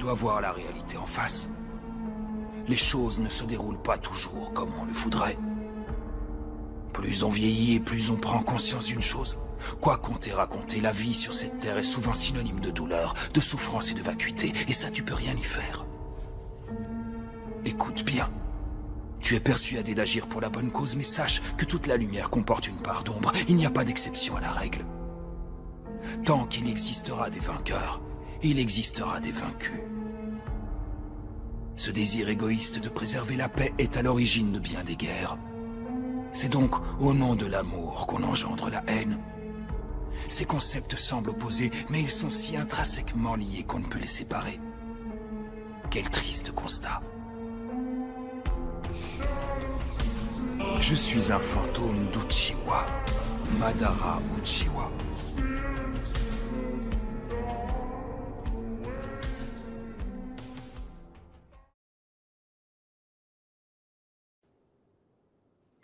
dois voir la réalité en face. Les choses ne se déroulent pas toujours comme on le voudrait. Plus on vieillit et plus on prend conscience d'une chose. Quoi qu'on t'ait raconté, la vie sur cette terre est souvent synonyme de douleur, de souffrance et de vacuité, et ça tu peux rien y faire. Écoute bien. Tu es persuadé d'agir pour la bonne cause, mais sache que toute la lumière comporte une part d'ombre. Il n'y a pas d'exception à la règle. Tant qu'il existera des vainqueurs, il existera des vaincus. Ce désir égoïste de préserver la paix est à l'origine de bien des guerres. C'est donc au nom de l'amour qu'on engendre la haine. Ces concepts semblent opposés, mais ils sont si intrinsèquement liés qu'on ne peut les séparer. Quel triste constat. Je suis un fantôme d'Uchiwa, Madara Uchiwa.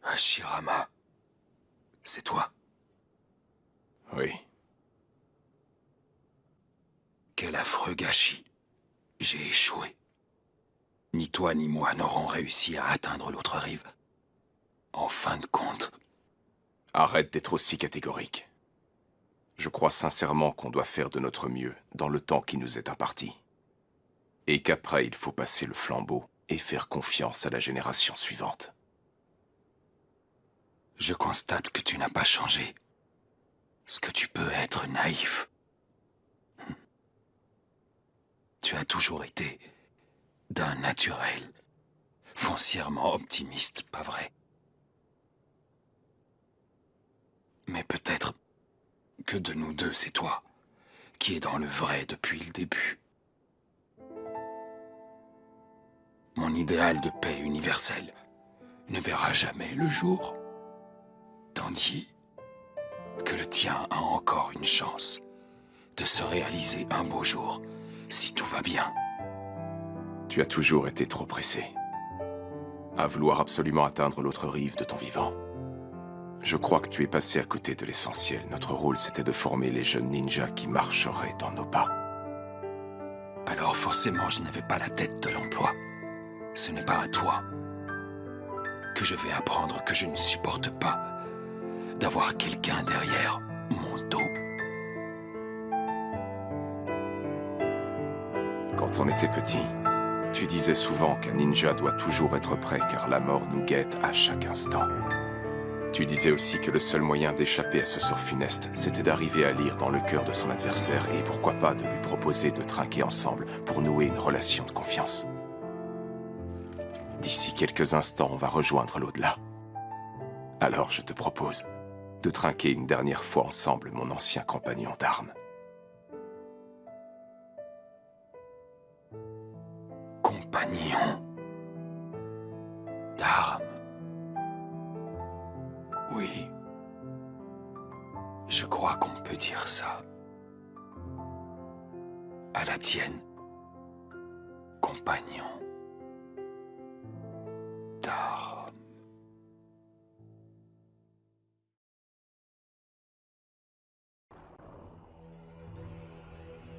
Hashirama, c'est toi? Oui. Quel affreux gâchis. J'ai échoué. Ni toi ni moi n'aurons réussi à atteindre l'autre rive. En fin de compte... Arrête d'être aussi catégorique. Je crois sincèrement qu'on doit faire de notre mieux dans le temps qui nous est imparti. Et qu'après, il faut passer le flambeau et faire confiance à la génération suivante. Je constate que tu n'as pas changé. Ce que tu peux être naïf. Tu as toujours été d'un naturel, foncièrement optimiste, pas vrai? Mais peut-être que de nous deux, c'est toi qui es dans le vrai depuis le début. Mon idéal de paix universelle ne verra jamais le jour. Tandis que le tien a encore une chance de se réaliser un beau jour, si tout va bien. Tu as toujours été trop pressé, à vouloir absolument atteindre l'autre rive de ton vivant. Je crois que tu es passé à côté de l'essentiel. Notre rôle, c'était de former les jeunes ninjas qui marcheraient dans nos pas. Alors forcément, je n'avais pas la tête de l'emploi. Ce n'est pas à toi que je vais apprendre que je ne supporte pas d'avoir quelqu'un derrière mon dos. Quand on était petit, tu disais souvent qu'un ninja doit toujours être prêt car la mort nous guette à chaque instant. Tu disais aussi que le seul moyen d'échapper à ce sort funeste, c'était d'arriver à lire dans le cœur de son adversaire et pourquoi pas de lui proposer de trinquer ensemble pour nouer une relation de confiance. D'ici quelques instants, on va rejoindre l'au-delà. Alors je te propose de trinquer une dernière fois ensemble, mon ancien compagnon d'armes. Compagnon d'armes. Oui, je crois qu'on peut dire ça. À la tienne, compagnon d'armes.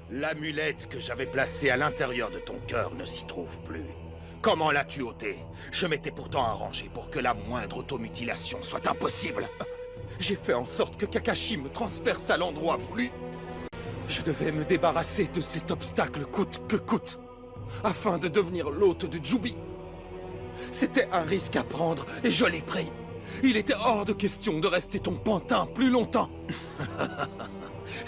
L'amulette que j'avais placée à l'intérieur de ton cœur ne s'y trouve plus. Comment l'as-tu ôtée? Je m'étais pourtant arrangé pour que la moindre automutilation soit impossible. J'ai fait en sorte que Kakashi me transperce à l'endroit voulu. Je devais me débarrasser de cet obstacle coûte que coûte, afin de devenir l'hôte de Jubi. C'était un risque à prendre, et je l'ai pris. Il était hors de question de rester ton pantin plus longtemps.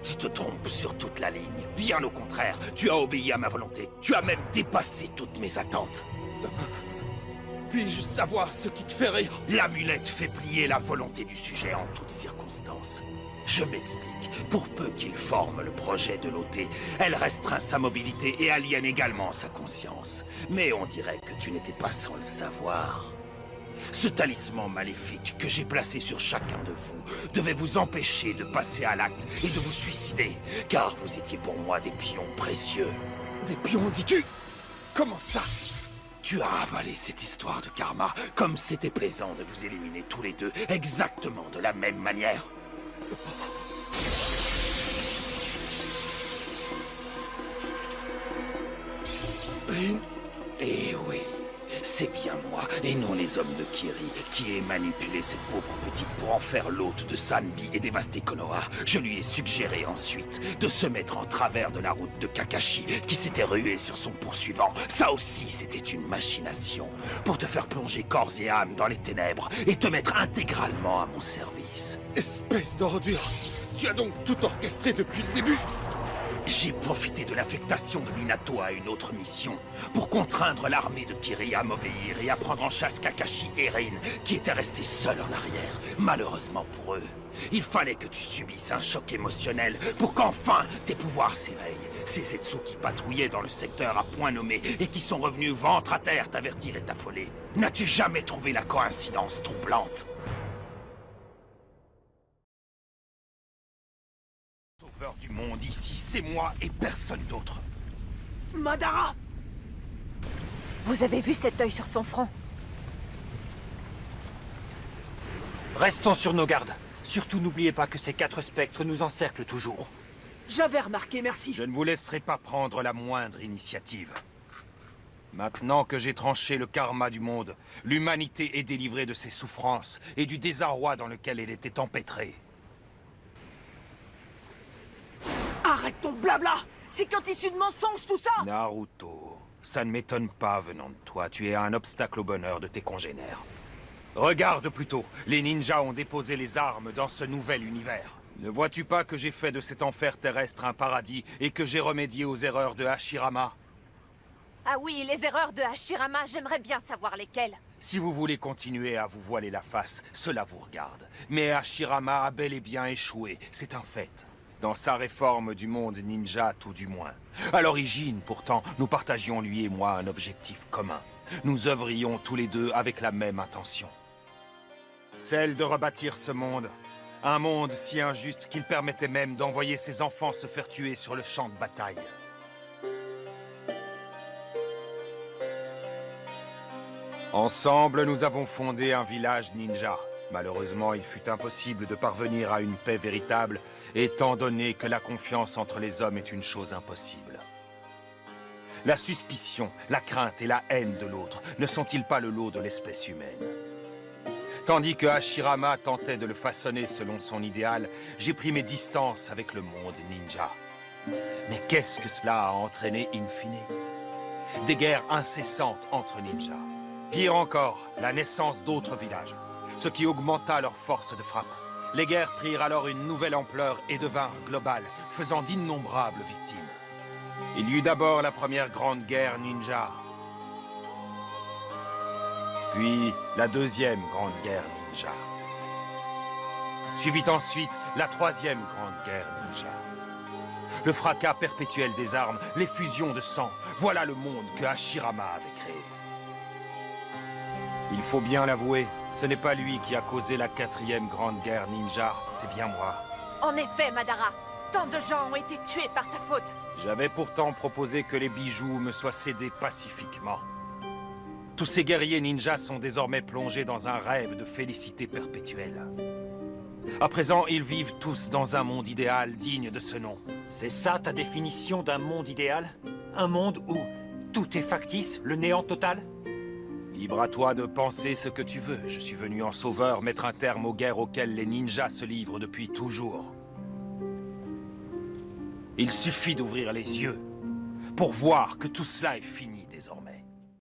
Tu te trompes sur toute la ligne. Bien au contraire, tu as obéi à ma volonté. Tu as même dépassé toutes mes attentes. Puis-je savoir ce qui te fait rire? L'amulette fait plier la volonté du sujet en toutes circonstances. Je m'explique. Pour peu qu'il forme le projet de l'ôter, elle restreint sa mobilité et aliène également sa conscience. Mais on dirait que tu n'étais pas sans le savoir. Ce talisman maléfique que j'ai placé sur chacun de vous devait vous empêcher de passer à l'acte et de vous suicider, car vous étiez pour moi des pions précieux. Des pions, dis-tu? Comment ça? Tu as avalé cette histoire de karma, comme c'était plaisant de vous éliminer tous les deux, exactement de la même manière. Rin. Eh oui, c'est bien moi, et non les hommes de Kiri, qui ai manipulé cette pauvre petite pour en faire l'hôte de Sanbi et dévaster Konoha. Je lui ai suggéré ensuite de se mettre en travers de la route de Kakashi, qui s'était rué sur son poursuivant. Ça aussi, c'était une machination, pour te faire plonger corps et âme dans les ténèbres, et te mettre intégralement à mon service. Espèce d'ordure. Tu as donc tout orchestré depuis le début? J'ai profité de l'affectation de Minato à une autre mission pour contraindre l'armée de Kiri à m'obéir et à prendre en chasse Kakashi et Rin, qui étaient restés seuls en arrière, malheureusement pour eux. Il fallait que tu subisses un choc émotionnel pour qu'enfin tes pouvoirs s'éveillent. Ces Zetsu qui patrouillaient dans le secteur à point nommé et qui sont revenus ventre à terre t'avertir et t'affoler. N'as-tu jamais trouvé la coïncidence troublante? Sauveur du monde ici, c'est moi et personne d'autre. Madara! Vous avez vu cet œil sur son front? Restons sur nos gardes. Surtout n'oubliez pas que ces 4 spectres nous encerclent toujours. J'avais remarqué, merci. Je ne vous laisserai pas prendre la moindre initiative. Maintenant que j'ai tranché le karma du monde, l'humanité est délivrée de ses souffrances et du désarroi dans lequel elle était empêtrée. Arrête ton blabla! C'est quand issu de mensonges tout ça! Naruto, ça ne m'étonne pas venant de toi, tu es un obstacle au bonheur de tes congénères. Regarde plutôt, les ninjas ont déposé les armes dans ce nouvel univers. Ne vois-tu pas que j'ai fait de cet enfer terrestre un paradis et que j'ai remédié aux erreurs de Hashirama? Ah oui, les erreurs de Hashirama, j'aimerais bien savoir lesquelles. Si vous voulez continuer à vous voiler la face, cela vous regarde. Mais Hashirama a bel et bien échoué, c'est un fait. Dans sa réforme du monde ninja, tout du moins. À l'origine, pourtant, nous partagions, lui et moi, un objectif commun. Nous œuvrions tous les deux avec la même intention. Celle de rebâtir ce monde. Un monde si injuste qu'il permettait même d'envoyer ses enfants se faire tuer sur le champ de bataille. Ensemble, nous avons fondé un village ninja. Malheureusement, il fut impossible de parvenir à une paix véritable, étant donné que la confiance entre les hommes est une chose impossible. La suspicion, la crainte et la haine de l'autre ne sont-ils pas le lot de l'espèce humaine? Tandis que Hashirama tentait de le façonner selon son idéal, j'ai pris mes distances avec le monde ninja. Mais qu'est-ce que cela a entraîné in fine? Des guerres incessantes entre ninjas. Pire encore, la naissance d'autres villages, ce qui augmenta leur force de frappe. Les guerres prirent alors une nouvelle ampleur et devinrent globales, faisant d'innombrables victimes. Il y eut d'abord la première grande guerre ninja, puis la deuxième grande guerre ninja. Suivit ensuite la troisième grande guerre ninja. Le fracas perpétuel des armes, les fusions de sang, voilà le monde que Hashirama avait créé. Il faut bien l'avouer, ce n'est pas lui qui a causé la quatrième grande guerre ninja, c'est bien moi. En effet, Madara, tant de gens ont été tués par ta faute. J'avais pourtant proposé que les bijoux me soient cédés pacifiquement. Tous ces guerriers ninjas sont désormais plongés dans un rêve de félicité perpétuelle. À présent, ils vivent tous dans un monde idéal digne de ce nom. C'est ça ta définition d'un monde idéal? Un monde où tout est factice, le néant total? Libre à toi de penser ce que tu veux. Je suis venu en sauveur mettre un terme aux guerres auxquelles les ninjas se livrent depuis toujours. Il suffit d'ouvrir les yeux pour voir que tout cela est fini désormais.